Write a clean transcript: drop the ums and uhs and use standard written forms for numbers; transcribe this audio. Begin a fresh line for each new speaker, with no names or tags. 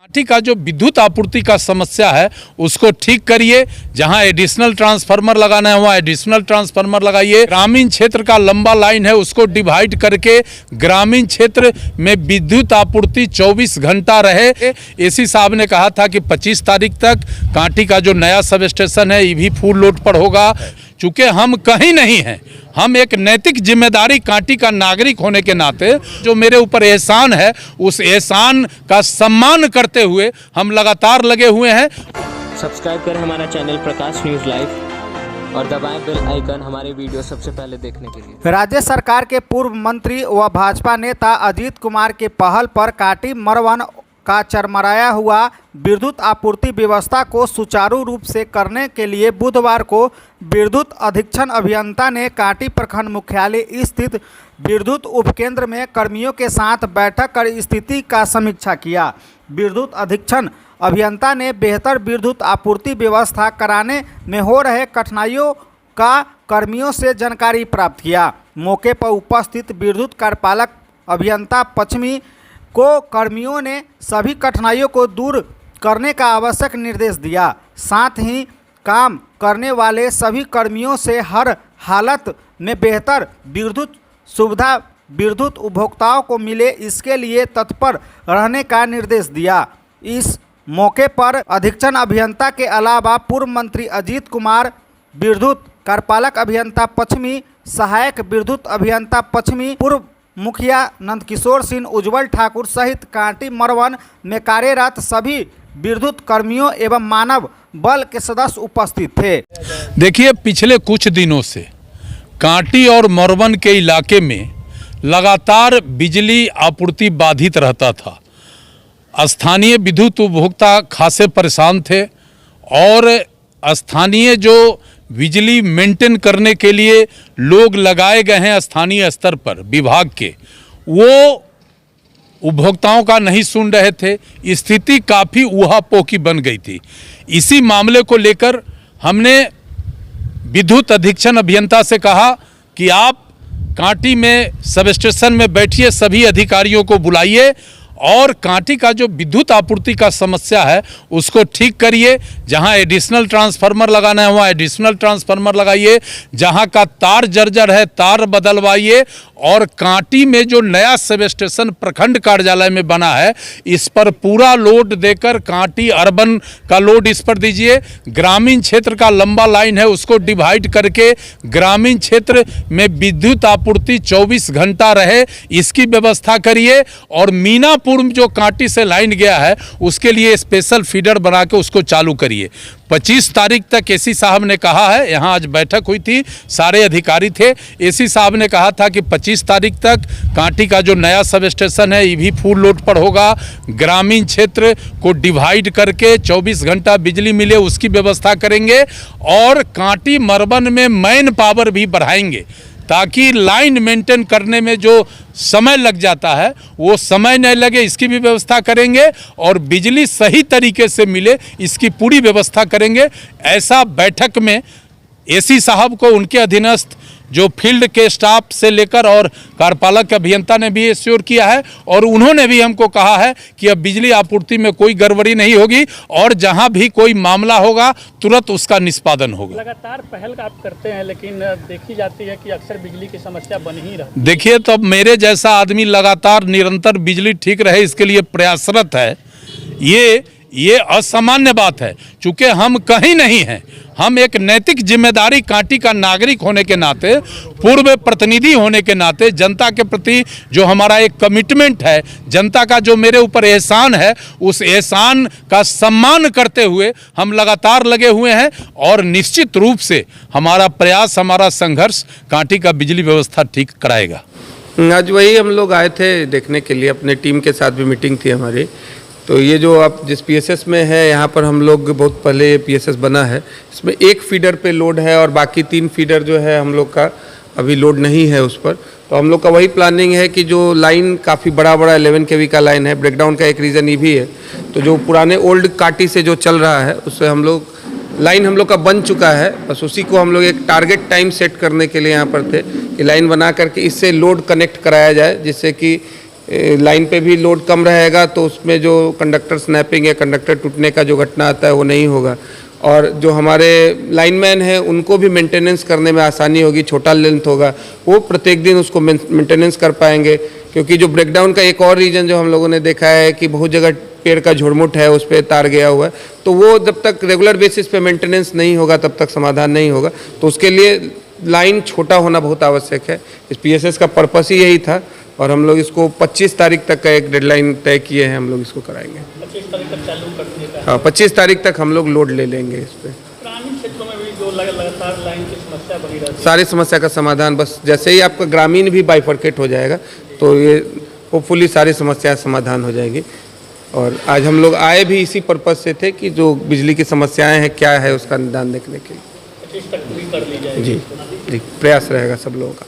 कांटी का जो विद्युत आपूर्ति का समस्या है उसको ठीक करिए। जहां एडिशनल ट्रांसफार्मर लगाना है वहां एडिशनल ट्रांसफार्मर लगाइए। ग्रामीण क्षेत्र का लंबा लाइन है उसको डिवाइड करके ग्रामीण क्षेत्र में विद्युत आपूर्ति 24 घंटा रहे। एसी साहब ने कहा था कि 25 तारीख तक कांटी का जो नया सब स्टेशन है ये भी फुल लोड पर होगा। चूँकि हम कहीं नहीं हैं, हम एक नैतिक जिम्मेदारी कांटी का नागरिक होने के नाते जो मेरे ऊपर एहसान है उस एहसान का सम्मान करते हुए हम लगातार लगे हुए हैं।
सब्सक्राइब करें हमारा चैनल प्रकाश न्यूज़ लाइव और दबाएं बेल आइकन हमारे वीडियो सबसे पहले देखने के लिए।
राज्य सरकार के पूर्व मंत्री व भाजपा नेता अजीत कुमार के पहल पर कांटी मरवन का चरमराया हुआ विद्युत आपूर्ति व्यवस्था को सुचारू रूप से करने के लिए बुधवार को विद्युत अधीक्षण अभियंता ने कांटी प्रखंड मुख्यालय स्थित विद्युत उपकेंद्र में कर्मियों के साथ बैठक कर स्थिति का समीक्षा किया। विद्युत अधीक्षण अभियंता ने बेहतर विद्युत आपूर्ति व्यवस्था कराने में हो रहे कठिनाइयों का कर्मियों से जानकारी प्राप्त किया। मौके पर उपस्थित विद्युत कार्यपालक अभियंता पश्चिमी को कर्मियों ने सभी कठिनाइयों को दूर करने का आवश्यक निर्देश दिया। साथ ही काम करने वाले सभी कर्मियों से हर हालत में बेहतर विद्युत सुविधा विद्युत उपभोक्ताओं को मिले इसके लिए तत्पर रहने का निर्देश दिया। इस मौके पर अधीक्षण अभियंता के अलावा पूर्व मंत्री अजीत कुमार, विद्युत कार्यपालक अभियंता पश्चिमी, सहायक विद्युत अभियंता पश्चिमी, पूर्व मुखिया नंदकिशोर सिंह, उज्जवल ठाकुर सहित कांटी मरवन में कार्यरत सभी विद्युत कर्मियों एवं मानव बल के सदस्य उपस्थित थे।
देखिए, पिछले कुछ दिनों से कांटी और मरवन के इलाके में लगातार बिजली आपूर्ति बाधित रहता था। स्थानीय विद्युत उपभोक्ता खासे परेशान थे और स्थानीय जो बिजली मेंटेन करने के लिए लोग लगाए गए हैं स्थानीय स्तर पर विभाग के, वो उपभोक्ताओं का नहीं सुन रहे थे। स्थिति काफ़ी ऊहापोह बन गई थी। इसी मामले को लेकर हमने विद्युत अधीक्षण अभियंता से कहा कि आप कांटी में सब स्टेशन में बैठिए, सभी अधिकारियों को बुलाइए और कांटी का जो विद्युत आपूर्ति का समस्या है उसको ठीक करिए। जहां एडिशनल ट्रांसफार्मर लगाना है वहां एडिशनल ट्रांसफार्मर लगाइए। जहां का तार जर्जर है तार बदलवाइए और कांटी में जो नया सब स्टेशन प्रखंड कार्यालय में बना है इस पर पूरा लोड देकर कांटी अर्बन का लोड इस पर दीजिए। ग्रामीण क्षेत्र का लंबा लाइन है उसको डिवाइड करके ग्रामीण क्षेत्र में विद्युत आपूर्ति 24 घंटा रहे इसकी व्यवस्था करिए। और मीनापुर जो कांटी से लाइन गया है उसके लिए स्पेशल फीडर बना के उसको चालू करिए। 25 तारीख तक एसी साहब ने कहा है, यहाँ आज बैठक हुई थी, सारे अधिकारी थे। एसी साहब ने कहा था कि 25 तारीख तक कांटी का जो नया सब स्टेशन है ये भी फुल लोड पर होगा। ग्रामीण क्षेत्र को डिवाइड करके 24 घंटा बिजली मिले उसकी व्यवस्था करेंगे और कांटी मरवन में मैन पावर भी बढ़ाएंगे ताकि लाइन मेंटेन करने में जो समय लग जाता है वो समय नहीं लगे, इसकी भी व्यवस्था करेंगे और बिजली सही तरीके से मिले इसकी पूरी व्यवस्था करेंगे। ऐसा बैठक में एसी साहब को उनके अधीनस्थ जो फील्ड के स्टाफ से लेकर और कार्यपालक अभियंता ने भी एश्योर किया है और उन्होंने भी हमको कहा है कि अब बिजली आपूर्ति में कोई गड़बड़ी नहीं होगी और जहां भी कोई मामला होगा तुरंत उसका निष्पादन होगा।
लगातार पहल आप करते हैं लेकिन देखी जाती है कि अक्सर बिजली की समस्या बन ही रहती है।
देखिए, तो अब मेरे जैसा आदमी लगातार निरंतर बिजली ठीक रहे इसके लिए प्रयासरत है। ये असामान्य बात है। चूँकि हम कहीं नहीं हैं, हम एक नैतिक जिम्मेदारी कांटी का नागरिक होने के नाते, पूर्व प्रतिनिधि होने के नाते जनता के प्रति जो हमारा एक कमिटमेंट है, जनता का जो मेरे ऊपर एहसान है उस एहसान का सम्मान करते हुए हम लगातार लगे हुए हैं और निश्चित रूप से हमारा प्रयास, हमारा संघर्ष कांटी का बिजली व्यवस्था ठीक कराएगा।
आज वही हम लोग आए थे देखने के लिए, अपने टीम के साथ भी मीटिंग थी हमारी। तो ये जो आप जिस पीएसएस में है यहाँ पर हम लोग बहुत पहले ये पीएसएस बना है, इसमें एक फीडर पे लोड है और बाकी 3 फीडर जो है हम लोग का अभी लोड नहीं है उस पर। तो हम लोग का वही प्लानिंग है कि जो लाइन काफ़ी बड़ा 11 kV का लाइन है, ब्रेकडाउन का एक रीज़न ये भी है। तो जो पुराने ओल्ड कांटी से जो चल रहा है उससे हम लोग लाइन हम लोग का बन चुका है, बस उसी को हम लोग एक टारगेट टाइम सेट करने के लिए यहाँ पर थे कि लाइन बना करके इससे लोड कनेक्ट कराया जाए जिससे कि लाइन पे भी लोड कम रहेगा, तो उसमें जो कंडक्टर स्नैपिंग या कंडक्टर टूटने का जो घटना आता है वो नहीं होगा। और जो हमारे लाइनमैन हैं उनको भी मेंटेनेंस करने में आसानी होगी, छोटा लेंथ होगा, वो प्रत्येक दिन उसको मेंटेनेंस कर पाएंगे। क्योंकि जो ब्रेकडाउन का एक और रीज़न जो हम लोगों ने देखा है कि बहुत जगह पेड़ का झुरमुट है, उस पर तार गया हुआ है, तो वो जब तक रेगुलर बेसिस पे मेंटेनेंस नहीं होगा तब तक समाधान नहीं होगा। तो उसके लिए लाइन छोटा होना बहुत आवश्यक है। इस PSS का पर्पस ही यही था और हम लोग इसको 25 तारीख तक का एक डेडलाइन तय किए हैं, हम लोग इसको कराएंगे।
25 तारीख तक चालू कर दिया।
हाँ, 25 तारीख तक हम लोग लोड ले लेंगे इस पर।
ग्रामीण क्षेत्रों में भी जो लगातार लाइन की समस्या बनी रहती है,
सारी समस्या का समाधान बस जैसे ही आपका ग्रामीण भी बाइफर्केट हो जाएगा तो ये होपफुली सारी समस्या समाधान हो जाएगी। और आज हम लोग आए भी इसी पर्पस से थे कि जो बिजली की समस्याएं हैं क्या है उसका निदान देखने के लिए।
25 तक भी कर ली जाएगी।
जी, प्रयास रहेगा सब लोगों का।